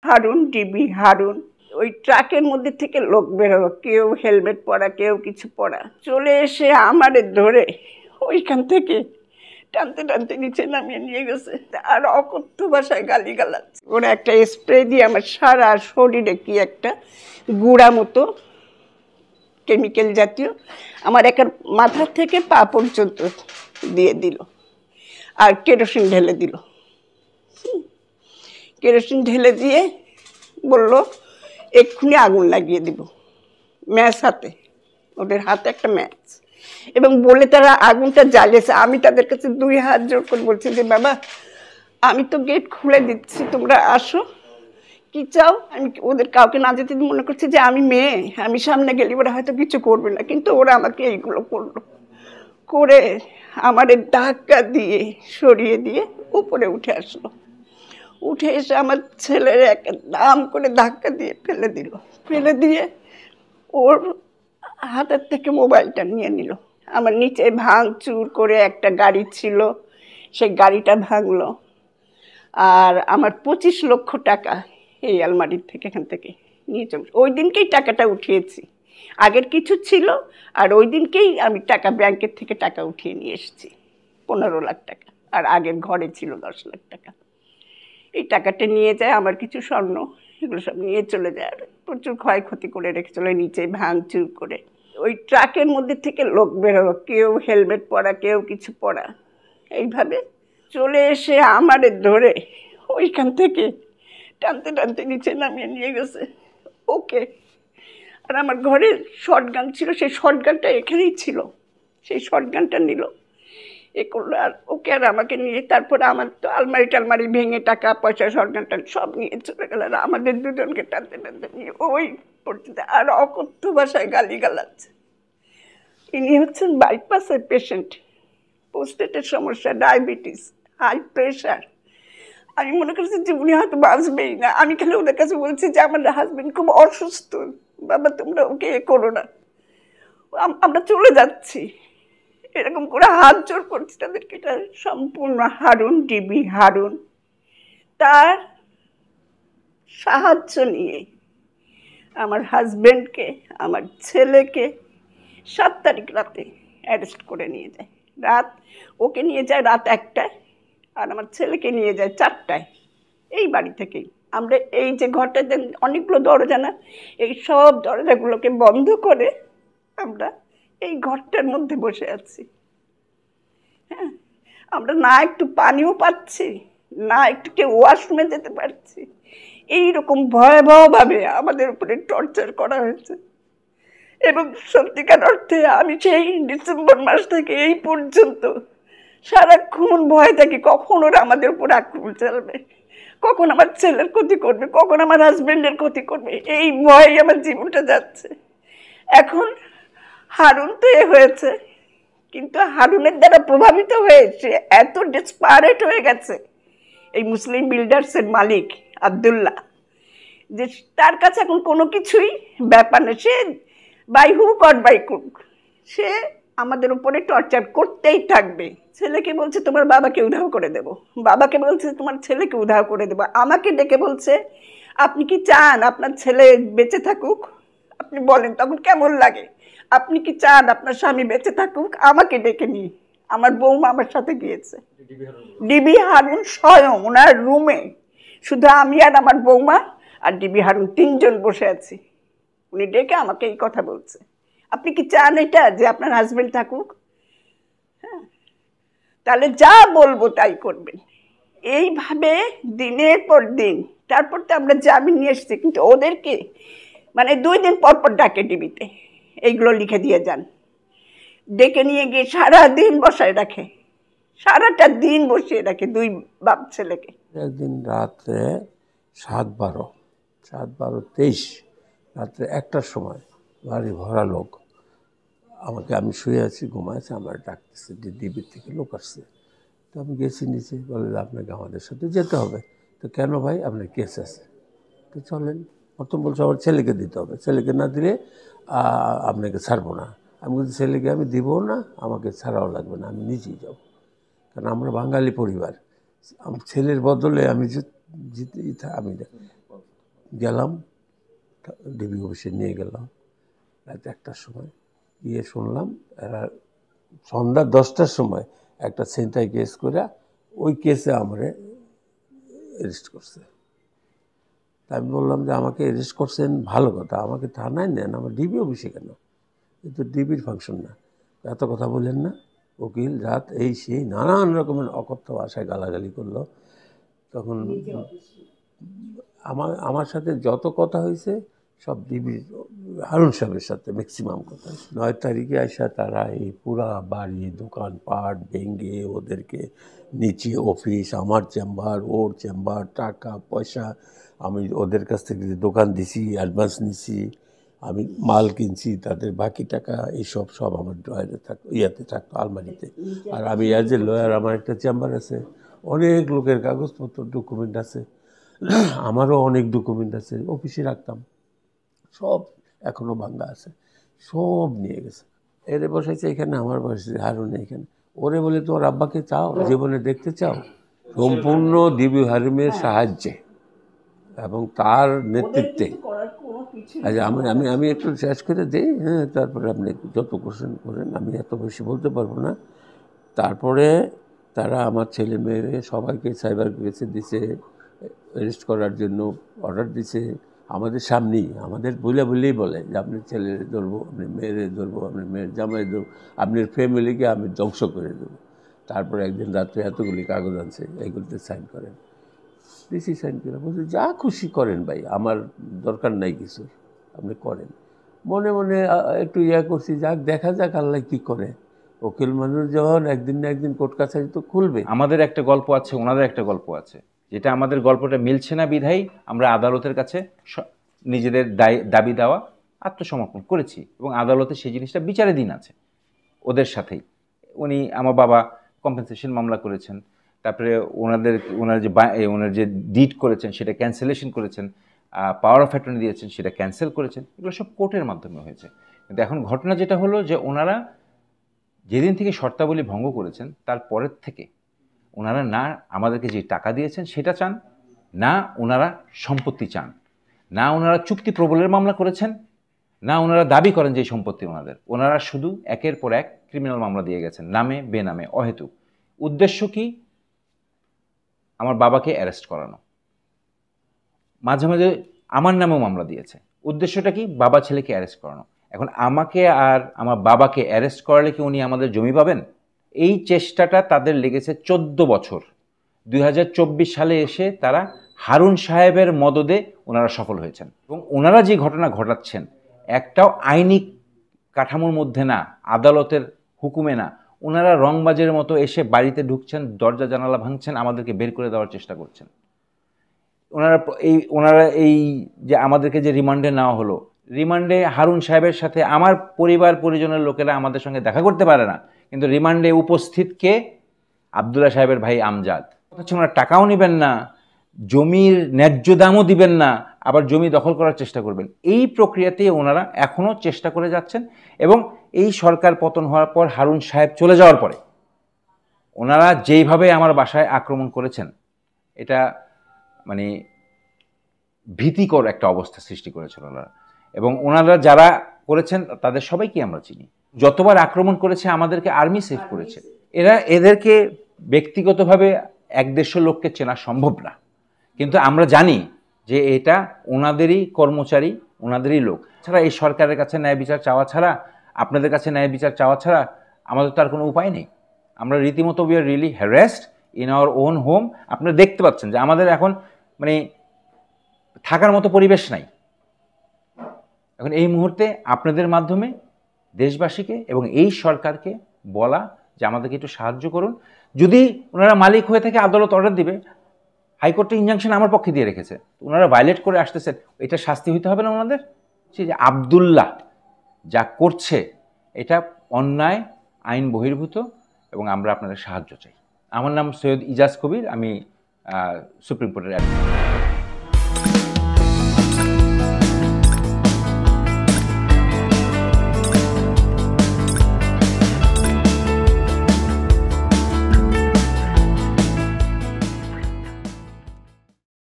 Harun, DB Harun. ওই ট্রাকের মধ্যে থেকে লোক বেরোলো, কেউ হেলমেট পরা, কেউ কিছু পরা, চলে এসে আমারে ধরে ওইখান থেকে টানতে টানতে নিচে নামিয়ে নিয়ে গেছে। আর অকথ্য ভাষায় গালিগালাজ। ওরা একটা স্প্রে দিয়ে আমার সারা শরীরে কি একটা গুঁড়া মতো কেমিক্যাল জাতীয় আমার একার মাথা থেকে পা পর্যন্ত দিয়ে দিল, আর কেরোসিন ঢেলে দিল। কেরোসিন ঢেলে দিয়ে বলল এক্ষুনি আগুন লাগিয়ে দিব, ম্যাচ হাতে, ওদের হাতে একটা ম্যাচ, এবং বলে তারা আগুনটা জ্বালিয়েছে। আমি তাদের কাছে 2 হাত জোর করে বলছি যে বাবা, আমি তো গেট খুলে দিচ্ছি, তোমরা আসো, কি চাও? আমি ওদের কাউকে না যেতে মনে করছি যে আমি মেয়ে, আমি সামনে গেলে ওরা হয়তো কিছু করবে না, কিন্তু ওরা আমাকে এইগুলো করলো। করে আমারে ধাক্কা দিয়ে সরিয়ে দিয়ে উপরে উঠে আসলো। উঠে এসে আমার ছেলের একটা দাম করে ধাক্কা দিয়ে ফেলে দিল। ফেলে দিয়ে ওর হাতের থেকে মোবাইলটা নিয়ে নিল। আমার নিচে ভাঙচুর করে একটা গাড়ি ছিল, সেই গাড়িটা ভাঙলো। আর আমার 25 লক্ষ টাকা এই আলমারির থেকে এখান থেকে নিয়ে চলে। ওই দিনকেই টাকাটা উঠিয়েছি, আগের কিছু ছিল, আর ওই দিনকেই আমি টাকা ব্যাংকের থেকে টাকা উঠিয়ে নিয়ে এসেছি, 15 লাখ টাকা। আর আগের ঘরে ছিল 10 লাখ টাকা। এই টাকাটা নিয়ে যায়, আমার কিছু স্বর্ণ, এগুলো সব নিয়ে চলে যায়। আর প্রচুর ক্ষয়ক্ষতি করে রেখে চলে, নিচে ভাঙচুর করে। ওই ট্রাকের মধ্যে থেকে লোক বেরোলো, কেউ হেলমেট পরা, কেউ কিছু পরা, এইভাবে চলে এসে আমারে ধরে ওইখান থেকে টানতে টানতে নিচে নামিয়ে নিয়ে গেছে ওকে। আর আমার ঘরে শর্টগান ছিল, সেই শর্টগানটা এখানেই ছিল, সেই শর্টগানটা নিল, এ করলো। আর ওকে আর আমাকে নিয়ে তারপরে আমার তো আলমারি টালমারি ভেঙে টাকা পয়সা শর্টগানটা সব নিয়ে চলে গেল। আর আমাদের দুজনকে টানতে টানতে নিয়ে ওই পড়তে, আর অকথ্য ভাষায় গালিগালাজ। ইনি হচ্ছেন বাইপাসের পেশেন্ট, প্রোস্টেটের সমস্যা, ডায়াবেটিস, হাই প্রেশার। আমি মনে করছি যে উনি হয়তো বাঁচবেই না। আমি খালি ওদের কাছে বলছি যে আমার হাজবেন্ড খুব অসুস্থ, বাবা তোমরা ওকে এ করো না, আমরা চলে যাচ্ছি, এরকম করে হাত জোর করছি তাদেরকে। এটা সম্পূর্ণ হারুন, ডিবি হারুন, তার সাহায্য নিয়ে আমার হাজবেন্ডকে, আমার ছেলেকে 7 তারিখ রাতে অ্যারেস্ট করে নিয়ে যায়। ওকে নিয়ে যায় রাত 1টায়, আর আমার ছেলেকে নিয়ে যায় 4টায়, এই বাড়ি থেকেই। আমরা এই যে ঘরটাতে অনেকগুলো দরজা না, এই সব দরজাগুলোকে বন্ধ করে আমরা এই ঘরটার মধ্যে বসে আছি। হ্যাঁ, আমরা না একটু পানিও পাচ্ছি, না একটু কেউ ওয়াশরুমে যেতে পারছি। এইরকম ভয়াবহভাবে আমাদের উপরে টর্চার করা হয়েছে। এবং সত্যিকার অর্থে আমি সেই ডিসেম্বর মাস থেকে এই পর্যন্ত সারাক্ষণ ভয় থাকি, কখন ওরা আমাদের উপর আক্রমণ চালাবে, কখন আমার ছেলের ক্ষতি করবে, কখন আমার হাজবেন্ডের ক্ষতি করবে, এই ভয়ে আমার জীবনটা যাচ্ছে। এখন হারুন তো এ হয়েছে, কিন্তু হারুনের দ্বারা প্রভাবিত হয়ে সে এত ডেসপারেট হয়ে গেছে, এই মুসলিম বিল্ডার্সের মালিক আব্দুল্লাহ, যে তার কাছে এখন কোনো কিছুই ব্যাপার না। সে by hook or by crook সে আমাদের উপরে টর্চার করতেই থাকবে। ছেলেকে বলছে তোমার বাবাকে উধাও করে দেব, বাবাকে বলছে তোমার ছেলেকে উধাও করে দেবো, আমাকে ডেকে বলছে আপনি কি চান আপনার ছেলে বেঁচে থাকুক? আপনি বলেন তখন কেমন লাগে? আপনি কি চান আপনার স্বামী বেঁচে থাকুক? আমাকে ডেকে নিয়ে আমার বৌমা আমার সাথে গিয়েছে, ডিবি হারুন স্বয়ং ওনার রুমে, শুধু আমি আর আমার বৌমা আর ডিবি হারুন 3 জন বসে আছি। উনি ডেকে আমাকে এই কথা বলছে, আপনি কি চান এটা যে আপনার হাজবেন্ড থাকুক? হ্যাঁ, তাহলে যা বলবো তাই করবেন। এইভাবে দিনের পর দিন। তারপর তো আমরা জামিন নিয়ে এসেছি, কিন্তু ওদেরকে মানে 2 দিন পর পর ডাকে ডিবিতে, এইগুলো লিখে দিয়ে যান। ডেকে নিয়ে গিয়ে সারাদিন বসায় রাখে, সারাটা দিন বসিয়ে রাখে 2 বাপ ছেলেকে। একদিন রাত্রে 7-12 রাত্রে 1টার সময় বাড়ি ভরা লোক, আমি শুয়ে আছি, ঘুমাইছি, আমার ডাকতেছে যে ডিবির থেকে লোক আসছে। তো আমি গেছি নিচে, বলে আপনাকে আমাদের সাথে যেতে হবে। তো কেন ভাই, আপনার কেস আছে? তো চলেন। প্রথম বলছে আমার ছেলেকে দিতে হবে, ছেলেকে না দিলে আপনাকে ছাড়বো না। আমি বলছি ছেলেকে আমি দিব না, আমাকে ছাড়াও লাগবে না, আমি নিজেই যাব, কারণ আমরা বাঙালি পরিবার, আমার ছেলের বদলে আমি আমি গেলাম, ডিবি অফিসে নিয়ে গেলাম রাত 1টার সময়। গিয়ে শুনলাম এরা সন্ধ্যা 10টার সময় একটা ছিনতাই কেস করে ওই কেসে আমারে অ্যারেস্ট করছে। তা আমি বললাম যে আমাকে অ্যারেস্ট করছেন ভালো কথা, আমাকে থানায় নেন, আমার ডিবি অফিসে কেন? কিন্তু ডিবির ফাংশন না, এত কথা বললেন না, উকিল জাত এই সেই নানান রকমের অকথ্য ভাষায় গালাগালি করলো। তখন আমার সাথে যত কথা হয়েছে সব ডিবির হারুন সাহেবের সাথে ম্যাক্সিমাম কথা। 9 তারিখে আসা তারা এই পুরা বাড়ি দোকানপাট ভেঙে ওদেরকে নিচে অফিস, আমার চেম্বার, ওর চেম্বার, টাকা পয়সা, আমি ওদের কাছ থেকে দোকান দিছি, অ্যাডভান্স নিছি, আমি মাল কিনছি, তাদের বাকি টাকা এইসব সব আমার ড্রয়ারে থাকতো, ইয়াতে থাকতো, আলমারিতে। আর আমি অ্যাজ এ লয়ার আমার একটা চেম্বার আছে, অনেক লোকের কাগজপত্র ডকুমেন্ট আছে, আমারও অনেক ডকুমেন্ট আছে, অফিসে রাখতাম, সব এখনও ভাঙ্গা আছে, সব নিয়ে গেছে। এরে বসাইছে এখানে, আমার বসেছে হারুন এখানে। ওরে বলে তোর আব্বাকে চাও, জীবনে দেখতে চাও? সম্পূর্ণ ডিবি হারুনের সাহায্যে এবং তার নেতৃত্বে। আচ্ছা আমি আমি আমি একটু শেষ করে দিই, হ্যাঁ, তারপরে আপনি যত কোশ্চেন করেন, আমি এত বেশি বলতে পারবো না। তারপরে তারা আমার ছেলে মেয়েরে সবাইকে সাইবার কেসে দিছে, অ্যারেস্ট করার জন্য অর্ডার দিছে আমাদের সামনেই। আমাদের বলেই বলে যে আপনার ছেলে ধরবো, আপনি মেয়েরে ধরবো, আপনার মেয়ের জামাই ধরবো, আপনার ফ্যামিলিকে আমি ধ্বংস করে দেবো। তারপরে একদিন রাত্রে এতগুলি কাগজ আনছে, এগুলিতে সাইন করেন। দিছি সাইন করে, বলছি যা খুশি করেন ভাই, আমার দরকার নাই কিছু, আপনি করেন। মনে মনে একটু করছি, যাক দেখা যাক আল্লাহ কী করে। উকিল মানুষ যখন একদিন না একদিন কোর্ট কাছারি তো খুলবে। আমাদের একটা গল্প আছে, ওনাদের একটা গল্প আছে, যেটা আমাদের গল্পটা মিলছে না বিধায় আমরা আদালতের কাছে নিজেদের দাবি দেওয়া আত্মসমর্পণ করেছি এবং আদালতে সেই জিনিসটা বিচারাধীন আছে ওদের সাথেই। আমার বাবা কম্পেনসেশন মামলা করেছেন, তারপরে ওনার যে ডিড করেছেন সেটা ক্যান্সেলেশন করেছেন, পাওয়ার অফ অ্যাটর্নি দিয়েছেন সেটা ক্যান্সেল করেছেন, এগুলো সব কোর্টের মাধ্যমে হয়েছে। কিন্তু এখন ঘটনা যেটা হলো যে ওনারা যেদিন থেকে শর্তাবলী ভঙ্গ করেছেন তারপরের থেকে ওনারা না আমাদেরকে যে টাকা দিয়েছেন সেটা চান, না ওনারা সম্পত্তি চান, না ওনারা চুক্তি প্রবলের মামলা করেছেন, না ওনারা দাবি করেন যে সম্পত্তি ওনাদের। ওনারা শুধু একের পর এক ক্রিমিনাল মামলা দিয়ে গেছেন, নামে বেনামে অহেতুক। উদ্দেশ্য কি? আমার বাবাকে অ্যারেস্ট করানো। মাঝে মাঝে আমার নামেও মামলা দিয়েছে। উদ্দেশ্যটা কি? বাবা ছেলেকে অ্যারেস্ট করানো। এখন আমাকে আর আমার বাবাকে অ্যারেস্ট করালে কি উনি আমাদের জমি পাবেন? এই চেষ্টাটা তাদের লেগেছে 14 বছর। 2024 সালে এসে তারা হারুন সাহেবের মদদে ওনারা সফল হয়েছেন এবং ওনারা যে ঘটনা ঘটাচ্ছেন একটাও আইনি কাঠামোর মধ্যে না, আদালতের হুকুমে না। ওনারা রংবাজের মতো এসে বাড়িতে ঢুকছেন, দরজা জানালা ভাঙছেন, আমাদেরকে বের করে দেওয়ার চেষ্টা করছেন। ওনারা এই যে আমাদেরকে যে রিমান্ডে নেওয়া হলো, রিমান্ডে হারুন সাহেবের সাথে আমার পরিবার পরিজনের লোকেরা আমাদের সঙ্গে দেখা করতে পারে না, কিন্তু রিমান্ডে উপস্থিত কে? আবদুল্লাহ সাহেবের ভাই আমজাদ। হচ্ছে ওনারা টাকাও নেবেন না, জমির ন্যায্য দামও দিবেন না, আবার জমি দখল করার চেষ্টা করবেন। এই প্রক্রিয়াতে ওনারা এখনও চেষ্টা করে যাচ্ছেন এবং এই সরকার পতন হওয়ার পর, হারুন সাহেব চলে যাওয়ার পরে ওনারা যেইভাবে আমার বাসায় আক্রমণ করেছেন, এটা মানে ভীতিকর একটা অবস্থা সৃষ্টি করেছিল ওনারা। এবং ওনারা যারা করেছেন তাদের সবাইকে আমরা চিনি। যতবার আক্রমণ করেছে আমাদেরকে আর্মি সেভ করেছে। এদেরকে ব্যক্তিগতভাবে 100-150 লোককে চেনা সম্ভব না, কিন্তু আমরা জানি যে এটা ওনাদেরই কর্মচারী, ওনাদেরই লোক। ছাড়া এই সরকারের কাছে ন্যায় বিচার চাওয়া ছাড়া, আপনাদের কাছে ন্যায় বিচার চাওয়া ছাড়া আমাদের তো আর কোনো উপায় নেই। আমরা রীতিমতো we are really harassed in our own home. আপনারা দেখতে পাচ্ছেন যে আমাদের এখন মানে থাকার মতো পরিবেশ নাই। এখন এই মুহূর্তে আপনাদের মাধ্যমে দেশবাসীকে এবং এই সরকারকে বলা যে আমাদেরকে একটু সাহায্য করুন। যদি ওনারা মালিক হয়ে থাকে আদালত অর্ডার দিবে, হাইকোর্টে ইনজাংশন আমার পক্ষে দিয়ে রেখেছে, ওনারা ভায়োলেট করে আসতেছেন, এটা শাস্তি হইতে হবে না ওনাদের? সেই যে আবদুল্লাহ যা করছে এটা অন্যায়, আইন বহির্ভূত এবং আমরা আপনাদের সাহায্য চাই। আমার নাম সৈয়দ ইজাজ কবির, আমি সুপ্রিম কোর্টের অ্যাডভোকেট।